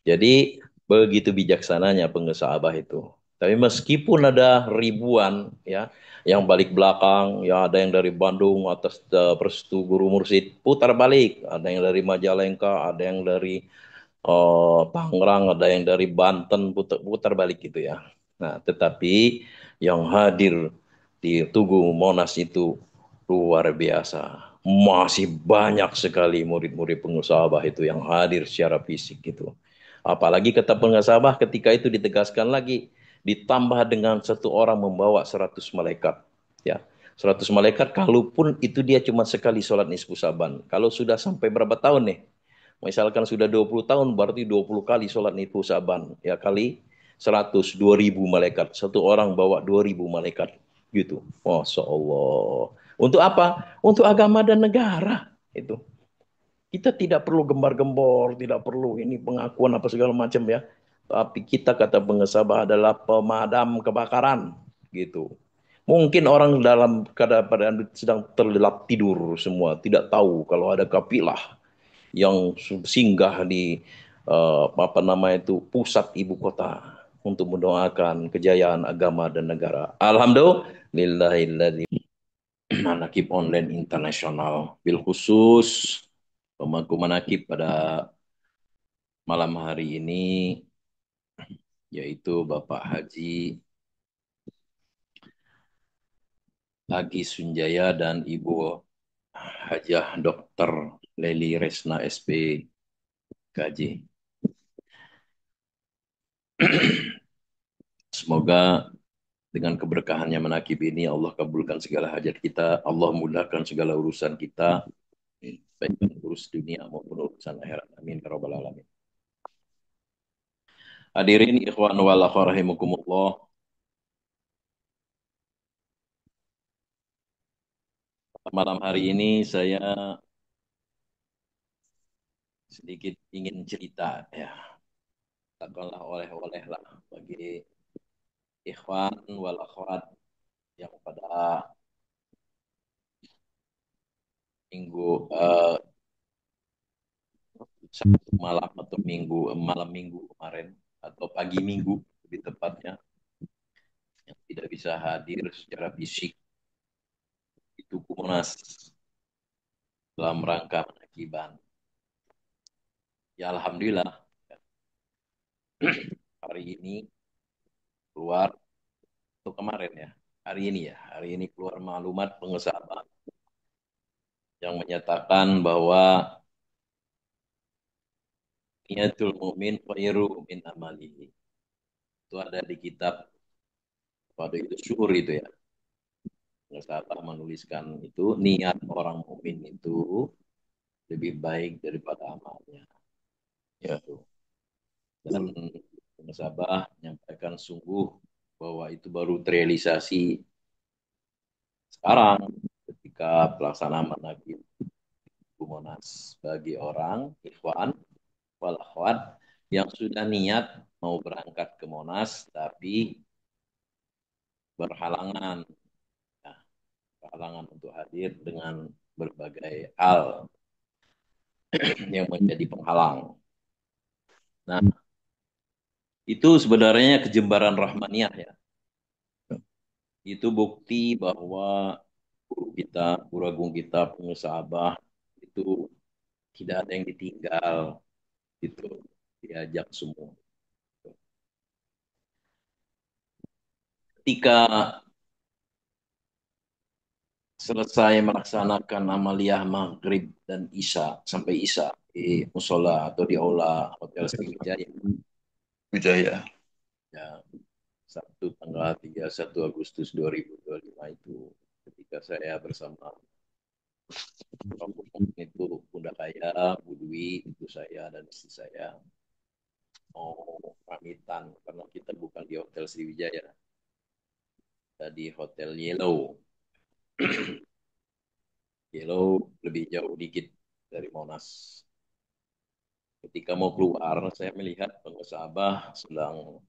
Jadi begitu bijaksananya pengusaha Abah itu. Tapi meskipun ada ribuan ya yang balik belakang, ya ada yang dari Bandung atas Restu Guru Mursid putar balik, ada yang dari Majalengka, ada yang dari Tangerang, ada yang dari Banten putar, putar balik gitu ya. Nah, tetapi yang hadir di Tugu Monas itu luar biasa. Masih banyak sekali murid-murid pengusaha Abah itu yang hadir secara fisik gitu. Apalagi kata pengusaha Abah ketika itu ditegaskan lagi, ditambah dengan satu orang membawa 100 malaikat. Ya, 100 malaikat kalaupun itu dia cuma sekali sholat nisfu saban. Kalau sudah sampai berapa tahun nih? Misalkan sudah 20 tahun berarti 20 kali sholat nisfu saban. Ya kali 100, 2.000 malaikat. Satu orang bawa 2.000 malaikat. Gitu. Masya Allah. Untuk apa? Untuk agama dan negara. Itu. Kita tidak perlu gembar-gembor, tidak perlu ini pengakuan apa segala macam ya. Tapi kita kata pengesabah adalah pemadam kebakaran. Gitu. Mungkin orang dalam keadaan sedang terlelap tidur semua, tidak tahu kalau ada kafilah yang singgah di apa nama itu pusat ibu kota untuk mendoakan kejayaan agama dan negara. Alhamdulillahilladzi manakib online internasional bil khusus pemangku manakib pada malam hari ini yaitu Bapak Haji Agi Sunjaya dan Ibu Hajah Dr. Leli Resna SPKJ. Semoga dengan keberkahannya menakib ini Allah kabulkan segala hajat kita, Allah mudahkan segala urusan kita, baik urus dunia maupun urusan akhirat. Amin ya rabbal alamin. Hadirin ikhwan wal akhwat rahimakumullah. Malam hari ini saya sedikit ingin cerita ya. Takkanlah oleh-oleh lah bagi ikhwan wal akhwat yang pada minggu Sabtu malam atau malam minggu kemarin atau pagi minggu lebih tepatnya yang tidak bisa hadir secara fisik di Tugu Monas dalam rangka penakiban. Ya Alhamdulillah hari ini keluar atau kemarin ya hari ini keluar maklumat pengusaha yang menyatakan bahwa niatul mu'min khairu min amalihi. Itu ada di kitab pada itu syukur itu ya. Pengusaha menuliskan itu niat orang mukmin itu lebih baik daripada amalnya. Ya tuh. Dan pengusaha menyampaikan sungguh bahwa itu baru terrealisasi sekarang ketika pelaksanaan manhaj Monas bagi orang ikhwan wal akhwat yang sudah niat mau berangkat ke Monas tapi berhalangan ya, berhalangan untuk hadir dengan berbagai hal yang menjadi penghalang. Nah, itu sebenarnya kejembaran rahmaniyah ya. Itu bukti bahwa guru kita, guru agung kita, pengusaha itu tidak ada yang ditinggal, itu diajak semua. Ketika selesai melaksanakan amaliyah maghrib dan isya sampai isya di musola atau di aula Hotel Sriwijaya, Wijaya. ya, Sabtu tanggal 31 Agustus 2025 itu ketika saya bersama rombongan itu Bunda Kaya, Bu Dwi, itu saya dan istri saya mau pamitan karena kita bukan di Hotel Sriwijaya, kita di Hotel Yellow. Yellow lebih jauh dikit dari Monas. Ketika mau keluar, saya melihat pengusaha sedang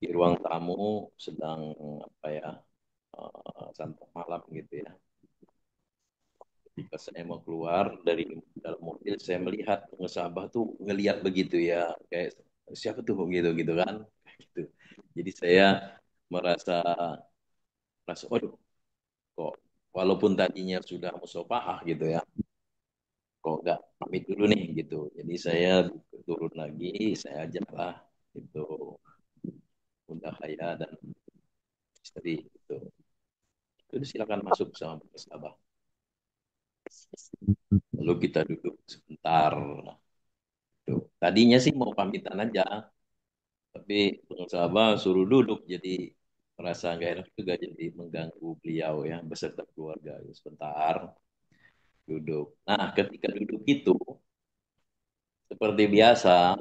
di ruang tamu, sedang apa ya, santap malam gitu ya. Ketika saya mau keluar dari dalam mobil, saya melihat pengusaha tuh ngelihat begitu ya, kayak siapa tuh gitu gitu kan gitu. Jadi saya merasa merasa waduh kok walaupun tadinya sudah musafahah gitu ya, kok nggak pamit dulu nih gitu. Jadi saya turun lagi, saya ajaklah itu Bunda Haya dan istri itu. Itu silakan masuk sama Sabah. Lalu kita duduk sebentar. Tuh. Tadinya sih mau pamitan aja, tapi Sabah suruh duduk, jadi merasa nggak enak juga jadi mengganggu beliau ya beserta keluarga. Sebentar duduk. Nah, ketika duduk itu seperti biasa,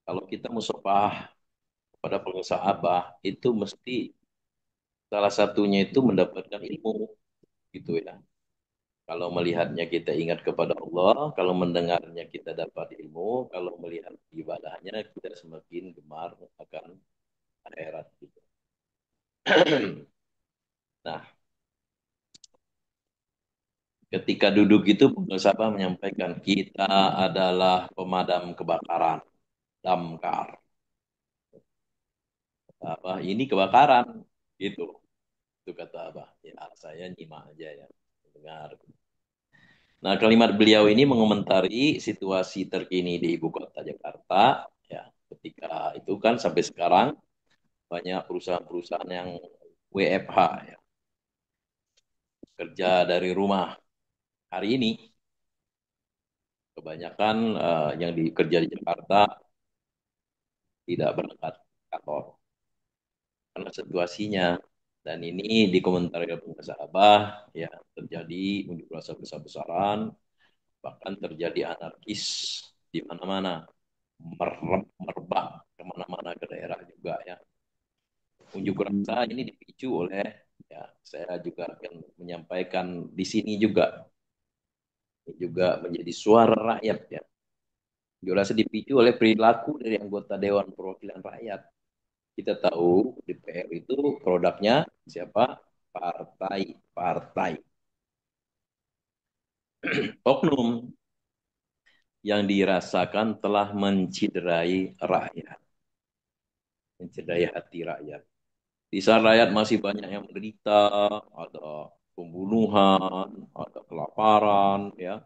kalau kita musafah pada pengusaha abah itu mesti salah satunya itu mendapatkan ilmu gitu ya. Kalau melihatnya kita ingat kepada Allah, kalau mendengarnya kita dapat ilmu, kalau melihat ibadahnya kita semakin gemar akan akhirat gitu. Nah, ketika duduk itu pengusaha menyampaikan kita adalah pemadam kebakaran, damkar. Apa ini kebakaran gitu. Itu kata Abah. Ya, saya nyimak aja ya, dengar. Nah, kalimat beliau ini mengomentari situasi terkini di ibu kota Jakarta. Ya, ketika itu kan sampai sekarang banyak perusahaan-perusahaan yang WFH, ya, kerja dari rumah. Hari ini kebanyakan yang kerja di Jakarta tidak berangkat kantor karena situasinya. Dan ini dikomentari oleh pengusaha Abah, ya terjadi unjuk rasa besar-besaran, bahkan terjadi anarkis di mana-mana, merebak kemana-mana ke daerah juga ya. Unjuk rasa ini dipicu oleh ya saya juga akan menyampaikan di sini juga ini juga menjadi suara rakyat ya. Unjuk rasa dipicu oleh perilaku dari anggota Dewan Perwakilan Rakyat. Kita tahu DPR itu produknya siapa? Partai. Oknum yang dirasakan telah menciderai rakyat, menciderai hati rakyat. Di saat rakyat masih banyak yang menderita, ada pembunuhan, ada kelaparan, ya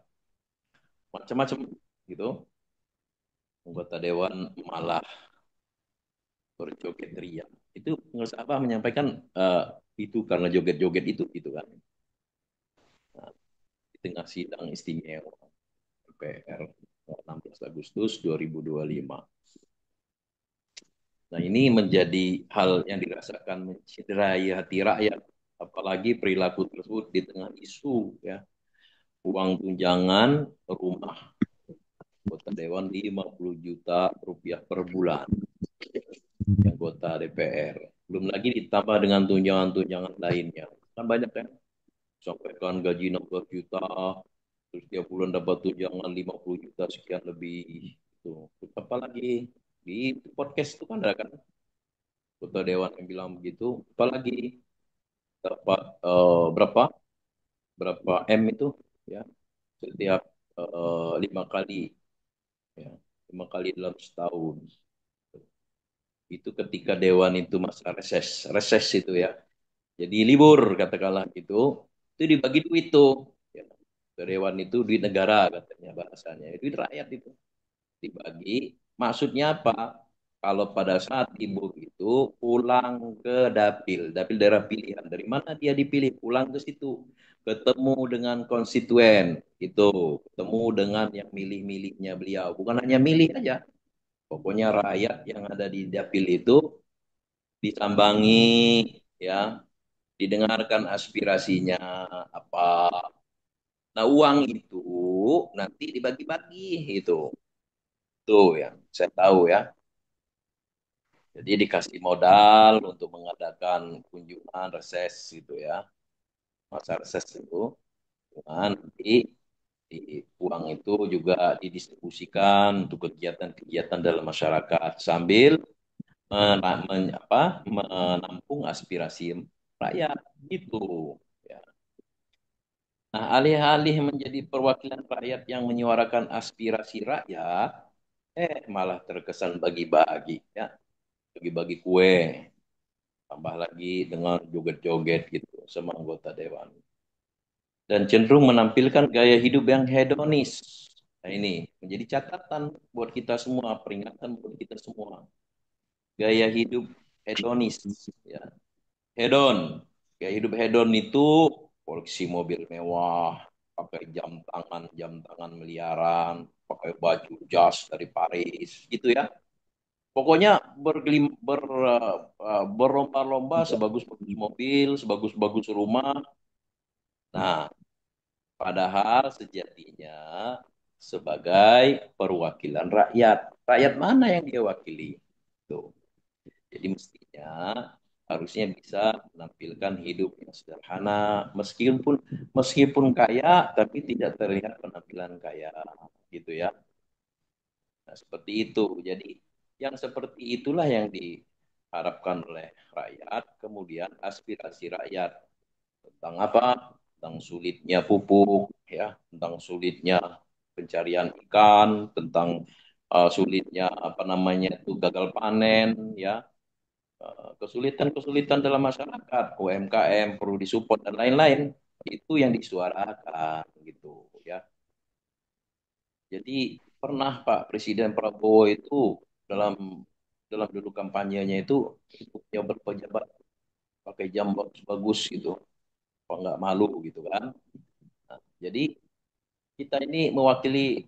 macam-macam gitu. Anggota dewan malah berjoget ria. Itu pengusaha apa menyampaikan itu karena joget-joget itu gitu kan. Nah, di tengah sidang istimewa DPR 16 Agustus 2025. Nah, ini menjadi hal yang dirasakan menciderai hati rakyat, apalagi perilaku tersebut di tengah isu ya uang tunjangan rumah anggota dewan 50 juta rupiah per bulan anggota DPR. Belum lagi ditambah dengan tunjangan-tunjangan lainnya. Kan banyak kan? Sampaikan gaji 16 juta, terus tiap bulan dapat tunjangan 50 juta sekian lebih. Itu. Apalagi di podcast itu kan ada kan anggota dewan yang bilang begitu. Apalagi dapat berapa berapa M itu ya setiap 5 kali ya 5 kali dalam setahun. Itu ketika dewan itu masa reses itu ya. Jadi libur katakanlah gitu, itu dibagi duit tuh. Ya. Dewan itu duit negara katanya bahasanya, duit rakyat itu dibagi. Maksudnya apa? Kalau pada saat ibu itu pulang ke dapil, dapil daerah pilihan, dari mana dia dipilih? Pulang ke situ, ketemu dengan konstituen, itu, ketemu dengan yang milih-milihnya beliau. Bukan hanya milih aja, pokoknya rakyat yang ada di dapil itu disambangi, ya, didengarkan aspirasinya apa. Nah, uang itu nanti dibagi-bagi itu. Tuh yang saya tahu ya. Jadi dikasih modal untuk mengadakan kunjungan reses gitu ya. Masa reses itu nanti di uang itu juga didistribusikan untuk kegiatan-kegiatan dalam masyarakat sambil menampung aspirasi rakyat gitu ya. Nah, alih-alih menjadi perwakilan rakyat yang menyuarakan aspirasi rakyat, Malah terkesan bagi-bagi ya, bagi-bagi kue, tambah lagi dengan joget-joget gitu sama anggota dewan. Dan cenderung menampilkan gaya hidup yang hedonis. Nah ini menjadi catatan buat kita semua, peringatan buat kita semua. Gaya hidup hedonis, ya. Hedon, gaya hidup hedon itu koleksi mobil mewah, pakai jam tangan miliaran, pakai baju jas dari Paris, gitu ya. Pokoknya berlomba-lomba sebagus-bagus mobil, sebagus-bagus rumah. Nah, padahal sejatinya sebagai perwakilan rakyat. Rakyat mana yang dia wakili? Tuh. Jadi mestinya harusnya bisa menampilkan hidup yang sederhana, meskipun meskipun kaya tapi tidak terlihat penampilan kaya, gitu ya. Nah, seperti itu. Jadi yang seperti itulah yang diharapkan oleh rakyat, kemudian aspirasi rakyat tentang apa? Tentang sulitnya pupuk, ya, tentang sulitnya pencarian ikan, tentang sulitnya apa namanya itu gagal panen, ya, kesulitan-kesulitan dalam masyarakat, UMKM perlu disupport dan lain-lain. Itu yang disuarakan gitu, ya. Jadi pernah Pak Presiden Prabowo itu dalam dalam dulu kampanyenya itu pejabat-pejabat pakai jam bagus-bagus gitu, kok nggak malu gitu kan. Nah, jadi kita ini mewakili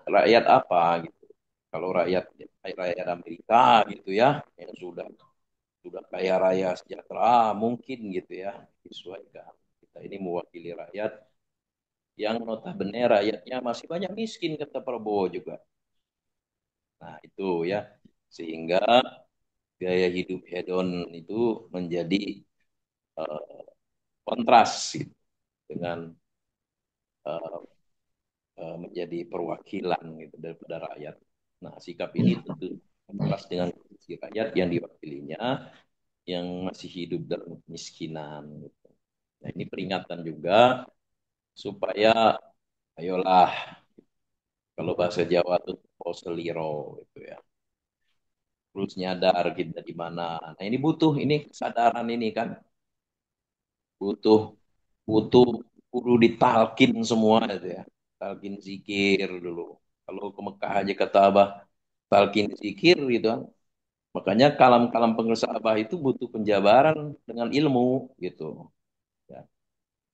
rakyat apa gitu. Kalau rakyat rakyat Amerika gitu ya, yang sudah kaya raya sejahtera mungkin gitu ya, disesuaikan. Kita ini mewakili rakyat yang notabene rakyatnya masih banyak miskin kata Prabowo juga. Nah, itu ya. Sehingga gaya hidup hedon itu menjadi eh, kontras gitu, dengan eh, menjadi perwakilan gitu daripada rakyat. Nah, sikap ini tentu kontras dengan kondisi rakyat yang diwakilinya yang masih hidup dalam kemiskinan gitu. Nah, ini peringatan juga supaya ayolah, kalau bahasa Jawa itu poseliro gitu ya. Terus nyadar kita di mana. Nah, ini butuh ini kesadaran ini kan butuh butuh kudu ditalkin semua itu ya. Talkin zikir dulu. Kalau ke Mekah aja kata Abah talkin zikir gitu kan. Makanya kalam-kalam pengusaha Abah itu butuh penjabaran dengan ilmu gitu. Ya.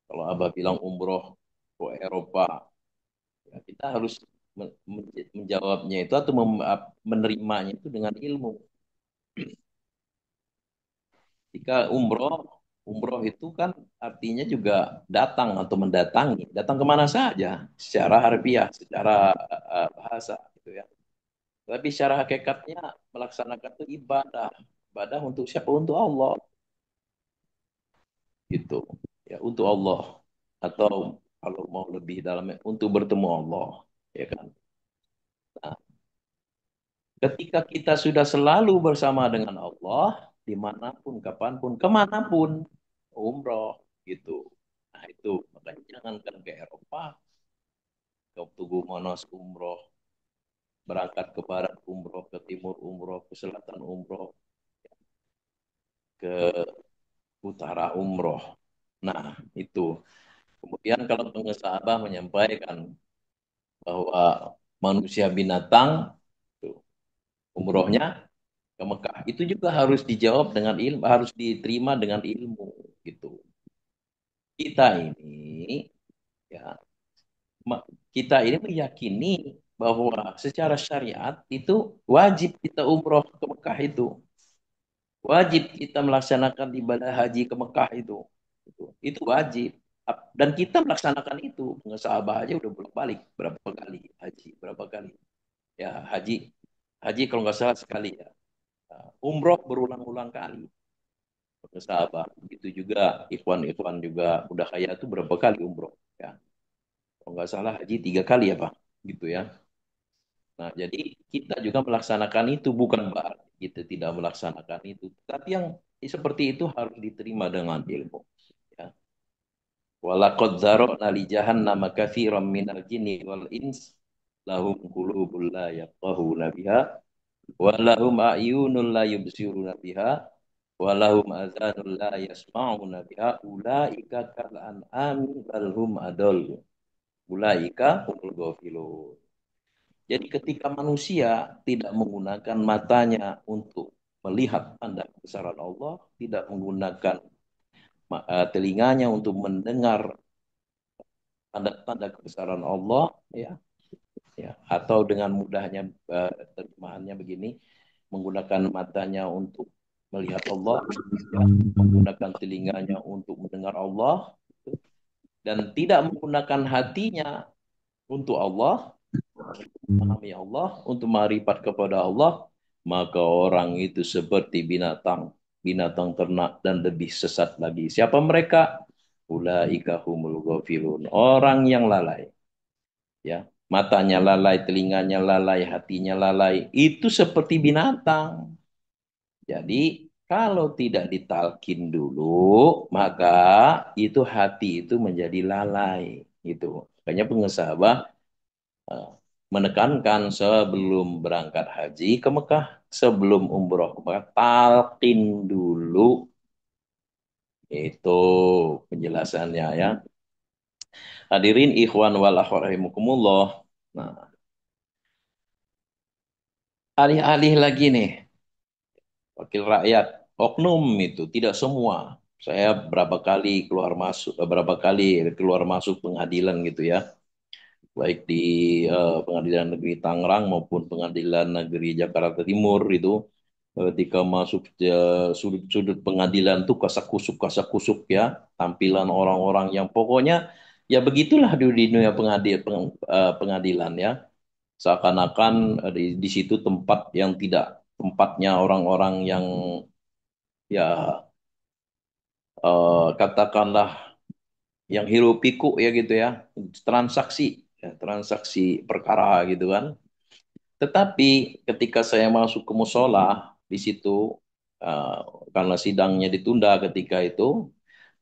Kalau Abah bilang umroh ke Eropa, ya kita harus menjawabnya itu atau menerimanya itu dengan ilmu. Jika umroh itu kan artinya juga datang atau mendatangi. Datang kemana saja, secara harfiah, secara bahasa gitu ya. Tapi secara hakikatnya melaksanakan itu ibadah. Ibadah untuk siapa? Untuk Allah gitu. Ya, untuk Allah. Atau kalau mau lebih dalamnya untuk bertemu Allah, ya kan. Nah, ketika kita sudah selalu bersama dengan Allah, dimanapun, kapanpun, kemanapun, umroh gitu. Nah itu, makanya jangankan ke Eropa, ke Tugu Monos umroh, berangkat ke barat umroh, ke timur umroh, ke selatan umroh, ke utara umroh. Nah itu. Kemudian kalau pengusaha menyampaikan bahwa manusia binatang, tuh, umrohnya ke Mekah. Itu juga harus dijawab dengan ilmu, harus diterima dengan ilmu gitu. Kita ini ya kita ini meyakini bahwa secara syariat itu wajib kita umroh ke Mekah itu. Wajib kita melaksanakan ibadah haji ke Mekah itu. Itu wajib. Dan kita melaksanakan itu. Sahabat aja udah bolak-balik berapa kali haji, berapa kali. Ya, haji haji kalau nggak salah sekali ya. Umroh berulang-ulang kali ke sahabat. Begitu juga ikhwan-ikhwan juga udah kaya itu berapa kali umroh ya. Kalau nggak salah haji 3 kali ya Pak. Gitu ya. Nah, jadi kita juga melaksanakan itu bukan berarti kita tidak melaksanakan itu. Tapi yang seperti itu harus diterima dengan ilmu. Ya. Walaqad zara'na li jahannama katsiran minal jinni wal ins lahum qulubun la yafqahuna biha wa lahum a'yunun la yubsiruna biha wa lahum azanun la yasma'una biha ulaika kal an'ami bal hum adall ulaika humul ghafilun. Jadi ketika manusia tidak menggunakan matanya untuk melihat tanda kebesaran Allah, tidak menggunakan telinganya untuk mendengar tanda-tanda kebesaran Allah, ya, ya, atau dengan mudahnya terjemahannya begini, menggunakan matanya untuk melihat Allah, ya, menggunakan telinganya untuk mendengar Allah, dan tidak menggunakan hatinya untuk Allah, memahami Allah, untuk marifat kepada Allah, maka orang itu seperti binatang, binatang ternak dan lebih sesat lagi. Siapa mereka? Ulaika humul ghafilun, orang yang lalai. Ya, matanya lalai, telinganya lalai, hatinya lalai. Itu seperti binatang. Jadi kalau tidak ditalkin dulu, maka itu hati itu menjadi lalai. Gitu. Makanya pengesabah eh, menekankan sebelum berangkat haji ke Mekah, sebelum umroh ke Mekah, talkin dulu. Itu penjelasannya ya. Hadirin ikhwan wal akhwat rahimakumullah. Nah, alih-alih lagi nih, wakil rakyat, oknum itu tidak semua. Saya berapa kali keluar masuk pengadilan gitu ya, baik di Pengadilan Negeri Tangerang maupun Pengadilan Negeri Jakarta Timur itu. Ketika masuk sudut-sudut pengadilan tuh kasak kusuk ya, tampilan orang-orang yang pokoknya ya begitulah di dunia pengadilan ya. Seakan-akan di situ tempat yang tidak tempatnya orang-orang yang ya katakanlah yang hirup pikuk ya gitu ya, transaksi ya, transaksi perkara gitu kan. Tetapi ketika saya masuk ke musola di situ eh, karena sidangnya ditunda ketika itu,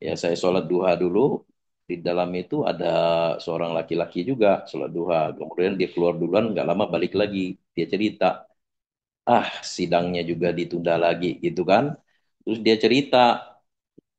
ya saya sholat duha dulu. Di dalam itu ada seorang laki-laki juga sholat duha. Kemudian dia keluar duluan, nggak lama balik lagi. Dia cerita, sidangnya juga ditunda lagi gitu kan. Terus dia cerita,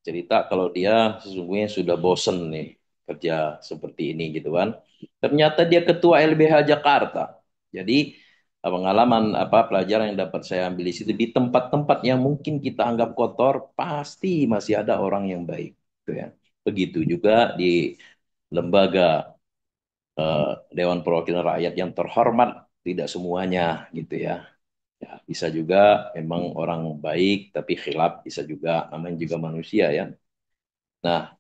cerita kalau dia sesungguhnya sudah bosen nih kerja seperti ini gitu kan. Ternyata dia ketua LBH Jakarta. Jadi pengalaman apa pelajaran yang dapat saya ambil di situ, di tempat-tempat yang mungkin kita anggap kotor pasti masih ada orang yang baik gitu ya. Begitu juga di lembaga Dewan Perwakilan Rakyat yang terhormat, tidak semuanya gitu ya. Ya, bisa juga memang orang baik tapi khilaf, bisa juga namanya juga manusia ya. Nah,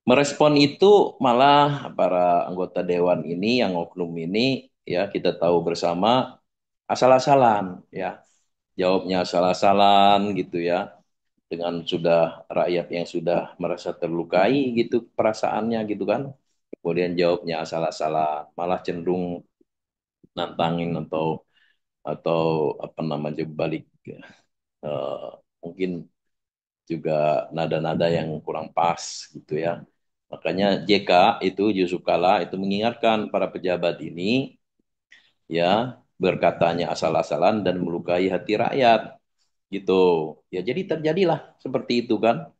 merespon itu malah para anggota dewan ini yang oknum ini ya kita tahu bersama asal-asalan ya. Jawabnya asal-asalan gitu ya. Dengan sudah rakyat yang sudah merasa terlukai gitu perasaannya gitu kan. Kemudian jawabnya asal-asalan, malah cenderung nantangin atau apa namanya balik eh, mungkin juga nada-nada yang kurang pas gitu ya. Makanya JK itu Yusuf Kala itu mengingatkan para pejabat ini ya berkatanya asal-asalan dan melukai hati rakyat gitu. Ya jadi terjadilah seperti itu kan.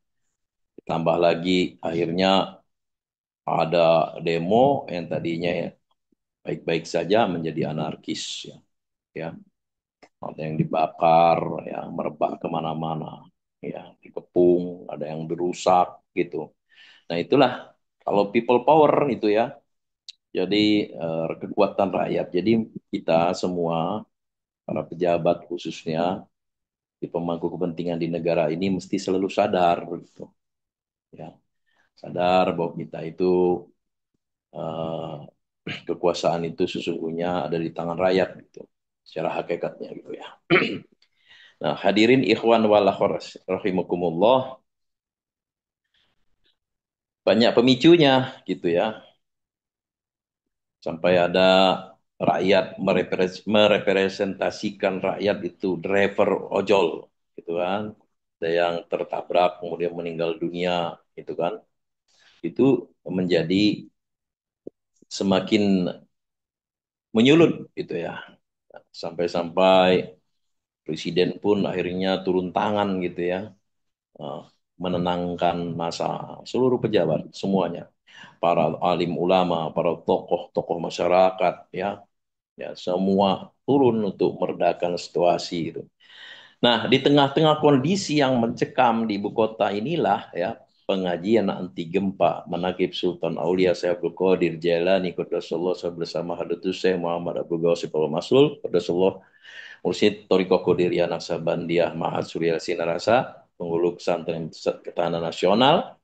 Tambah lagi akhirnya ada demo yang tadinya baik-baik saja menjadi anarkis ya. Ya, ada yang dibakar, ya merebak kemana-mana, ya dikepung, ada yang dirusak gitu. Nah itulah kalau people power itu ya, jadi kekuatan rakyat. Jadi kita semua para pejabat khususnya di pemangku kepentingan di negara ini mesti selalu sadar gitu, ya sadar bahwa kita itu eh, kekuasaan itu sesungguhnya ada di tangan rakyat gitu, secara hakikatnya gitu ya. Nah hadirin ikhwan wal akhwat rahimakumullah, banyak pemicunya gitu ya. Sampai ada rakyat merepresentasikan rakyat itu driver ojol gitu kan. Ada yang tertabrak kemudian meninggal dunia gitu kan. Itu menjadi semakin menyulut gitu ya. Sampai-sampai presiden pun akhirnya turun tangan gitu ya, eh, menenangkan masa seluruh pejabat semuanya, para alim ulama, para tokoh-tokoh masyarakat ya, ya semua turun untuk meredakan situasi itu. Nah, di tengah-tengah kondisi yang mencekam di ibu kota inilah ya, pengajian anti gempa Manaqib Sultan Aulia Syekh Abdul Qadir Jailani Quddasallahu bersama Hadratus Syekh Muhammad Abdul Ghawsi Al Masul Quddasallahu Mursyid Thariqah Qadiriyah Naksabandiah Mahat Surya Sinarasa penghulu pesantren ketahanan nasional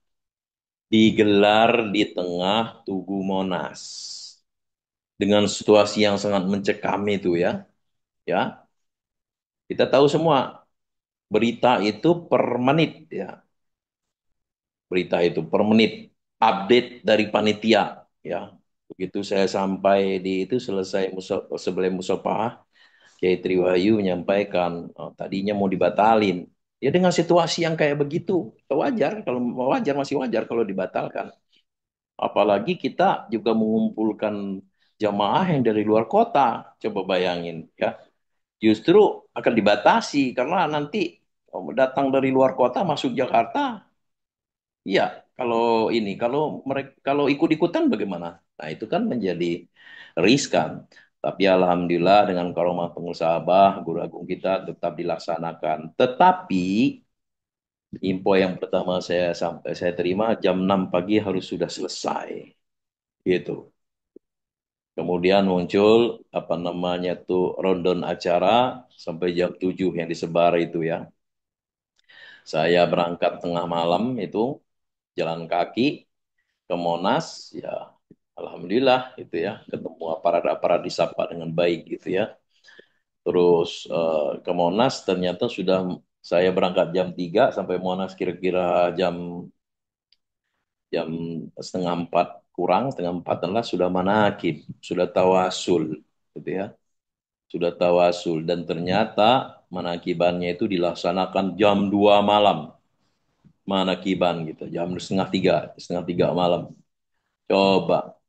digelar di tengah Tugu Monas dengan situasi yang sangat mencekam itu ya. Ya, kita tahu semua berita itu per menit ya, berita itu per menit update dari panitia ya. Begitu saya sampai di itu selesai sebelum musafah, Kiai Triwahyu menyampaikan tadinya mau dibatalin. Ya dengan situasi yang kayak begitu, wajar kalau wajar masih wajar kalau dibatalkan. Apalagi kita juga mengumpulkan jamaah yang dari luar kota. Coba bayangin ya. Justru akan dibatasi karena nanti datang dari luar kota masuk Jakarta. Iya, kalau ini, kalau ikut-ikutan bagaimana? Nah, itu kan menjadi riskan. Tapi alhamdulillah dengan karomah pengusaha Abah, guru agung kita tetap dilaksanakan. Tetapi info yang pertama saya terima jam 6 pagi harus sudah selesai. Gitu. Kemudian muncul apa namanya tuh rondon acara sampai jam 7 yang disebar itu ya. Saya berangkat tengah malam itu jalan kaki ke Monas ya, alhamdulillah itu ya, ketemu aparat-aparat disapa dengan baik gitu ya. Terus ke Monas ternyata sudah saya berangkat jam 3 sampai Monas kira-kira jam jam setengah 4 kurang, setengah 4 adalah sudah manakib, sudah tawasul gitu ya. Sudah tawasul dan ternyata manakibannya itu dilaksanakan jam 2 malam, manakiban gitu, jam setengah tiga malam. Coba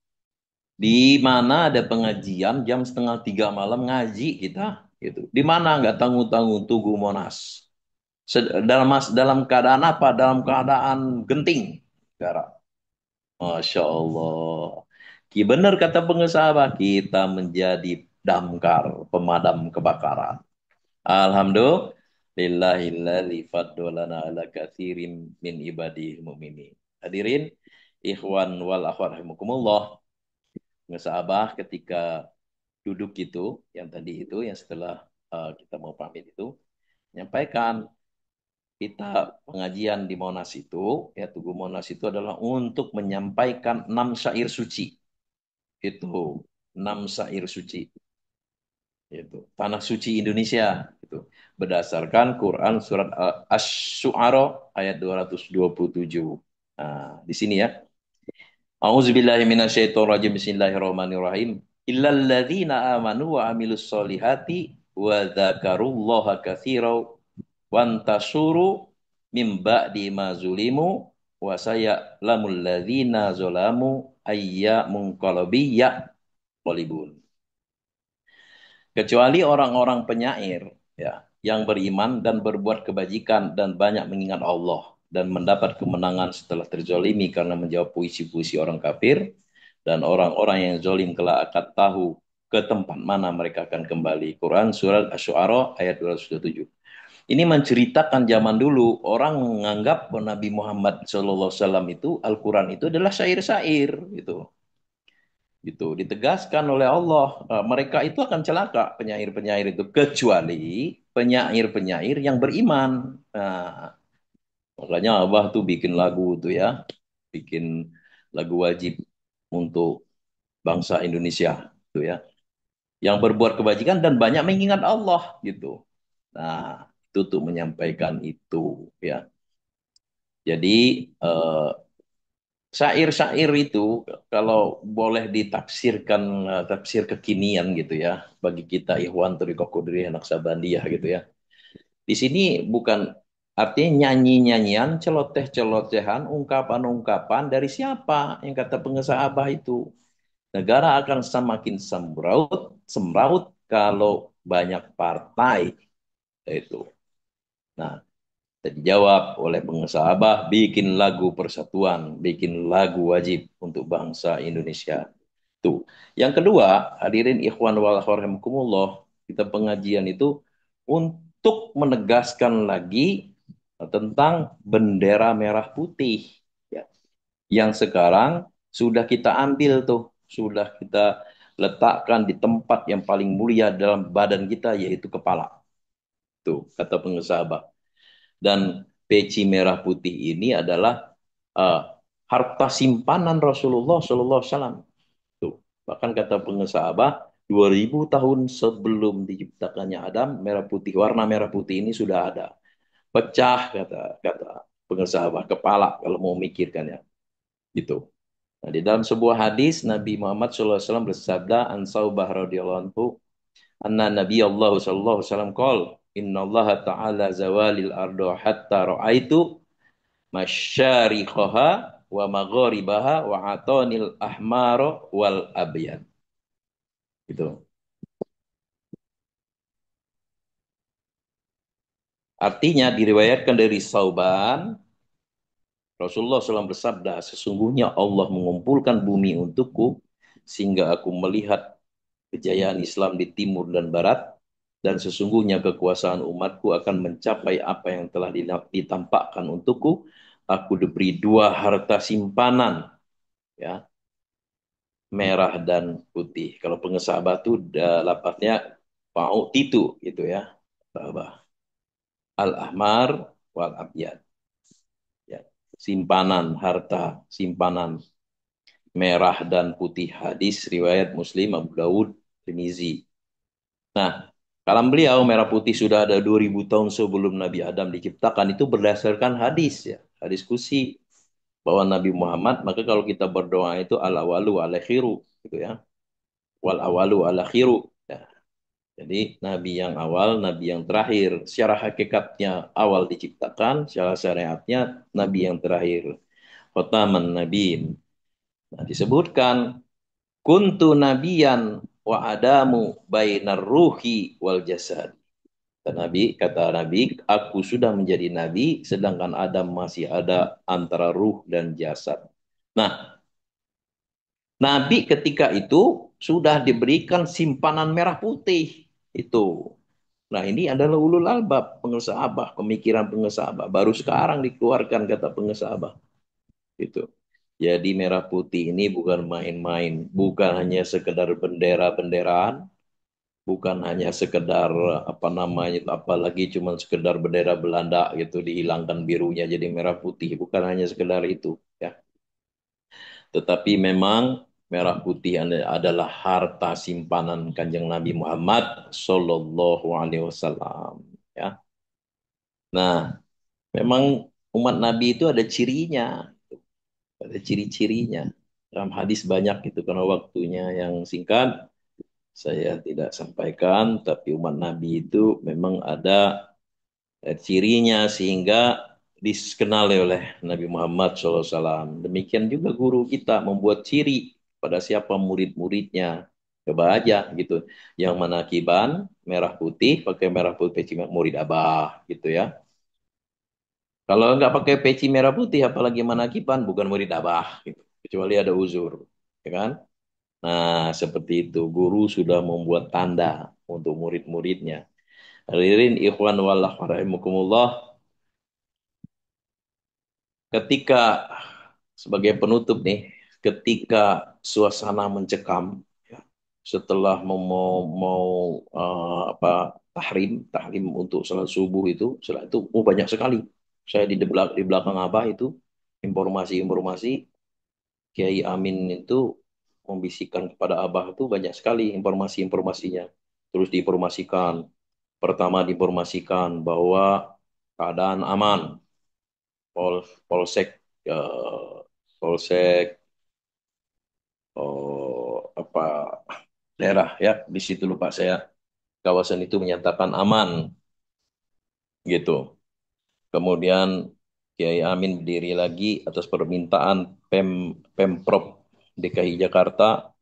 di mana ada pengajian jam setengah 3 malam ngaji kita gitu. Di mana nggak tanggung-tanggung Tugu Monas. Dalam keadaan apa? Dalam keadaan genting. Gara. Masya Allah. Benar kata pengusaha, kita menjadi damkar, pemadam kebakaran. Alhamdulillahilladzi faddalana ala katsirin min ibadihil mu'minin. Hadirin, ikhwan wal akhwat rahimakumullah. Ngesabah ketika duduk itu, yang tadi itu, yang setelah kita mau pamit itu, menyampaikan kita pengajian di Monas itu, ya Tugu Monas itu adalah untuk menyampaikan 6 syair suci. Itu 6 syair suci. Itu tanah suci Indonesia. Itu berdasarkan Quran surat Asy-Syu'ara ayat 227. Nah, di sini ya. A'udzubillahi minasyaitonirrajim. Bismillahirrahmanirrahim. Illalladzina amanu wa amilus solihati wa dzakarullaha katsiran wantasuru mim ba'di ma zulimu wa saya'lamul ladzina zalamu ayya munqalabiyya qalibun. Kecuali orang-orang penyair ya yang beriman dan berbuat kebajikan dan banyak mengingat Allah dan mendapat kemenangan setelah terzolimi karena menjawab puisi-puisi orang kafir dan orang-orang yang zolim kelak akan tahu ke tempat mana mereka akan kembali. Quran Surat Asy-Syu'ara ayat 227. Ini menceritakan zaman dulu orang menganggap bahwa Nabi Muhammad SAW itu Al-Quran itu adalah syair-syair gitu. Gitu ditegaskan oleh Allah, mereka itu akan celaka penyair-penyair itu kecuali penyair-penyair yang beriman. Nah, makanya Abah tuh bikin lagu tuh ya, bikin lagu wajib untuk bangsa Indonesia tuh ya, yang berbuat kebajikan dan banyak mengingat Allah gitu. Nah, itu tuh menyampaikan itu ya. Jadi eh, syair-syair itu kalau boleh ditafsirkan tafsir kekinian gitu ya bagi kita Ikhwan Thariqah Qadiriyah Naksabandiyah gitu ya. Di sini bukan artinya nyanyi-nyanyian, celoteh-celotehan, ungkapan-ungkapan dari siapa yang kata pengesah Abah itu. Negara akan semakin semraut kalau banyak partai itu. Nah, dijawab oleh pengusaha Abah, bikin lagu persatuan, bikin lagu wajib untuk bangsa Indonesia. Tuh. Yang kedua, hadirin ikhwan wal rahimakumullah, kita pengajian itu untuk menegaskan lagi tentang bendera merah putih, ya, yang sekarang sudah kita ambil tuh, sudah kita letakkan di tempat yang paling mulia dalam badan kita, yaitu kepala. Tuh, kata pengusaha Abah. Dan peci merah putih ini adalah uh, harta simpanan Rasulullah Sallallahu Alaihi Wasallam. Tuh. Bahkan kata pengesabah, 2000 tahun sebelum diciptakannya Adam, merah putih, warna merah putih ini sudah ada. Pecah kata kata pengesabah kepala kalau mau mikirkan ya. Gitu. Nah, di dalam sebuah hadis Nabi Muhammad SAW bersabda, an Saubah radhiyallahu anhu, anna Nabi Allah sallallahu alaihi wasallam qol, inna Allah ta'ala zawalil ardo hatta ra'aitu masyariqaha wa magharibaha wa atonil ahmaro wal abyad. Gitu. Artinya diriwayatkan dari Sauban, Rasulullah SAW bersabda, sesungguhnya Allah mengumpulkan bumi untukku sehingga aku melihat kejayaan Islam di timur dan barat, dan sesungguhnya kekuasaan umatku akan mencapai apa yang telah ditampakkan untukku. Aku diberi dua harta simpanan, ya, merah dan putih. Kalau pengesahabah itu lapatnya pau titu gitu ya. Bahwa al-ahmar wal abyad. Ya. Simpanan harta, simpanan merah dan putih, hadis riwayat Muslim, Abu Dawud, Tirmizi. Nah, kalam beliau merah putih sudah ada 2000 tahun sebelum Nabi Adam diciptakan, itu berdasarkan hadis ya. Hadis kursi bahwa Nabi Muhammad, maka kalau kita berdoa itu ala walu ala khiru gitu ya. Wal awalu ala khiru. Ya. Jadi Nabi yang awal, Nabi yang terakhir. Secara hakikatnya awal diciptakan, secara syariatnya Nabi yang terakhir. Khotaman Nabiin. Nah, disebutkan kuntu nabiyan wa adamu bainar ruhi wal jasad. Kata Nabi, aku sudah menjadi nabi sedangkan Adam masih ada antara ruh dan jasad. Nah, Nabi ketika itu sudah diberikan simpanan merah putih itu. Nah, ini adalah ulul albab, pengesabah, pemikiran pengesabah. Baru sekarang dikeluarkan kata pengesabah. Itu. Jadi merah putih ini bukan main-main, bukan hanya sekedar bendera-benderaan, bukan hanya sekedar apa namanya, apalagi cuma sekedar bendera Belanda gitu dihilangkan birunya jadi merah putih, bukan hanya sekedar itu ya. Tetapi memang merah putih adalah harta simpanan Kanjeng Nabi Muhammad Sallallahu Alaihi Wasallam ya. Nah, memang umat Nabi itu ada cirinya, ada ciri-cirinya. Dalam hadis banyak itu karena waktunya yang singkat, saya tidak sampaikan, tapi umat Nabi itu memang ada cirinya sehingga dikenal oleh Nabi Muhammad SAW. Demikian juga guru kita membuat ciri pada siapa murid-muridnya. Coba aja gitu. Yang manakiban merah putih, pakai merah putih peci murid abah gitu ya. Kalau nggak pakai peci merah putih, apalagi manakiban, bukan murid abah gitu. Kecuali ada uzur, ya kan? Nah, seperti itu. Guru sudah membuat tanda untuk murid-muridnya. Hadirin ikhwan wallah rahimakumullah, ketika sebagai penutup nih, ketika suasana mencekam, ya, setelah mau apa tahrim tahrim untuk salat subuh itu, setelah itu banyak sekali. Saya di belakang Abah itu informasi-informasi Kiai Amin itu membisikkan kepada Abah itu banyak sekali informasi-informasinya. Terus diinformasikan, pertama diinformasikan bahwa keadaan aman, polsek polsek apa daerah ya di situ lupa saya, kawasan itu menyatakan aman gitu. Kemudian Kiai Amin berdiri lagi atas permintaan Pemprov DKI Jakarta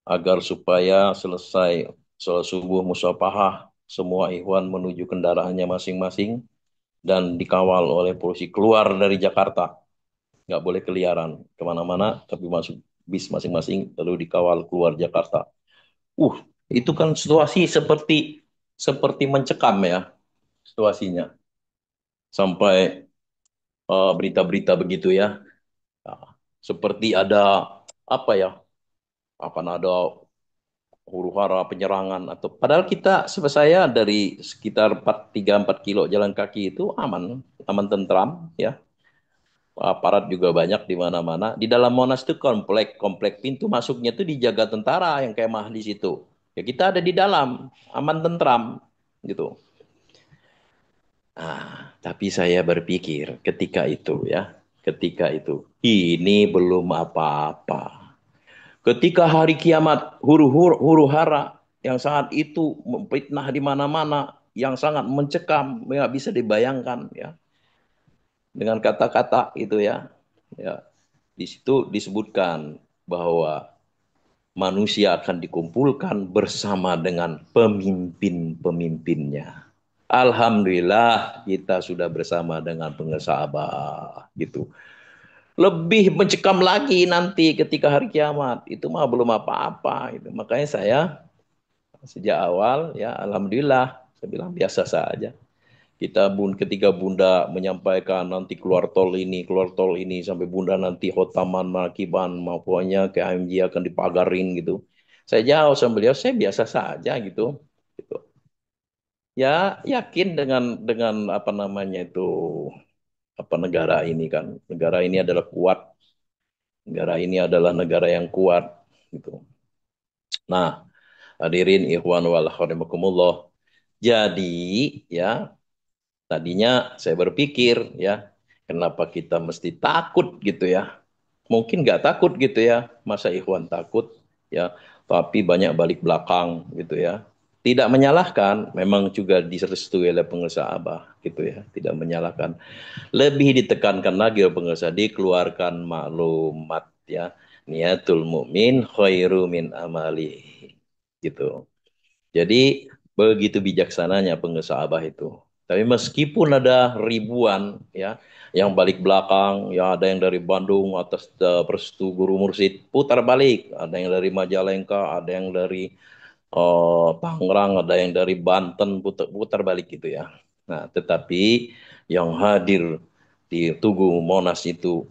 agar supaya selesai sholat subuh musyafahah semua ikhwan menuju kendaraannya masing-masing dan dikawal oleh polisi keluar dari Jakarta. Nggak boleh keliaran kemana-mana, tapi masuk bis masing-masing lalu dikawal keluar Jakarta. Uh, itu kan situasi seperti seperti mencekam ya situasinya. Sampai berita-berita begitu ya. Nah, seperti ada apa ya? Akan ada huru-hara penyerangan atau padahal kita saya dari sekitar 3-4 kilo jalan kaki itu aman, aman tentram ya. Aparat juga banyak di mana-mana. Di dalam Monas itu komplek, komplek pintu masuknya itu dijaga tentara yang kemah di situ. Ya kita ada di dalam, aman tentram gitu. Tapi saya berpikir ketika itu ini belum apa-apa. Ketika hari kiamat huru hara yang saat itu memfitnah di mana-mana, yang sangat mencekam, nggak bisa dibayangkan ya dengan kata-kata itu ya. Ya, di situ disebutkan bahwa manusia akan dikumpulkan bersama dengan pemimpin-pemimpinnya. Alhamdulillah kita sudah bersama dengan pengesabah gitu. Lebih mencekam lagi nanti ketika hari kiamat. Itu mah belum apa-apa gitu. Makanya saya sejak awal ya alhamdulillah saya bilang biasa saja. Ketika Bunda menyampaikan nanti keluar tol ini sampai Bunda nanti Hotaman Makiban pokoknya ke AMG akan dipagarin gitu. Saya jawab sama beliau, saya biasa saja gitu. Gitu. Ya yakin dengan apa namanya itu apa negara ini kan. Negara ini adalah kuat. Negara ini adalah negara yang kuat gitu. Nah, hadirin ikhwan wal rahimakumullah. Jadi ya tadinya saya berpikir ya, kenapa kita mesti takut gitu ya? Mungkin nggak takut gitu ya, masa ikhwan takut ya, tapi banyak balik belakang gitu ya. Tidak menyalahkan, memang juga direstui oleh pengusaha Abah gitu ya, tidak menyalahkan. Lebih ditekankan lagi oleh pengusaha dikeluarkan maklumat ya, niatul mukmin khairu min amali gitu. Jadi begitu bijaksananya pengusaha Abah itu. Tapi meskipun ada ribuan ya yang balik belakang, ya ada yang dari Bandung atas Persetu Guru Mursid putar balik, ada yang dari Majalengka, ada yang dari Tangerang, ada yang dari Banten putar, putar balik gitu ya. Nah, tetapi yang hadir di Tugu Monas itu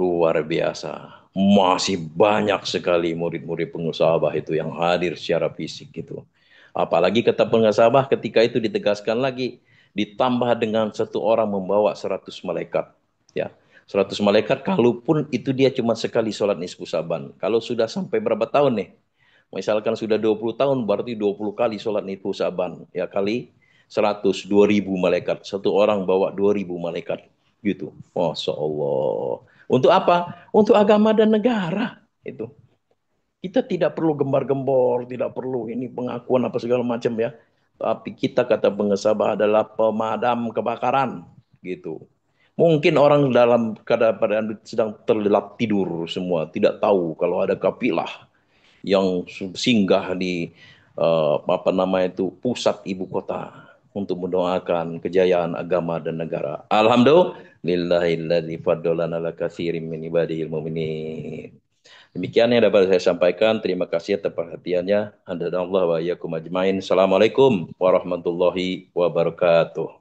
luar biasa. Masih banyak sekali murid-murid pengusaha Abah itu yang hadir secara fisik gitu. Apalagi kata pengasabah ketika itu ditegaskan lagi ditambah dengan satu orang membawa 100 malaikat. Ya, 100 malaikat kalaupun itu dia cuma sekali sholat nisfu saban. Kalau sudah sampai berapa tahun nih? Misalkan sudah 20 tahun berarti 20 kali sholat nisfu saban. Ya kali 100, 2.000 malaikat. Satu orang bawa 2.000 malaikat. Gitu. Masya Allah. Untuk apa? Untuk agama dan negara. Itu. Kita tidak perlu gembar-gembor, tidak perlu ini pengakuan apa segala macam ya. Tapi kita kata pengesabah adalah pemadam kebakaran gitu. Mungkin orang dalam keadaan sedang terlelap tidur semua, tidak tahu kalau ada kafilah yang singgah di apa namanya itu pusat ibu kota untuk mendoakan kejayaan agama dan negara. Alhamdulillahilladzi faddalana ala katsirin min ibadihil mu'minin. Demikian yang dapat saya sampaikan. Terima kasih atas perhatiannya. Anda dan Allah wa iyyakum ajmain. Assalamualaikum warahmatullahi wabarakatuh.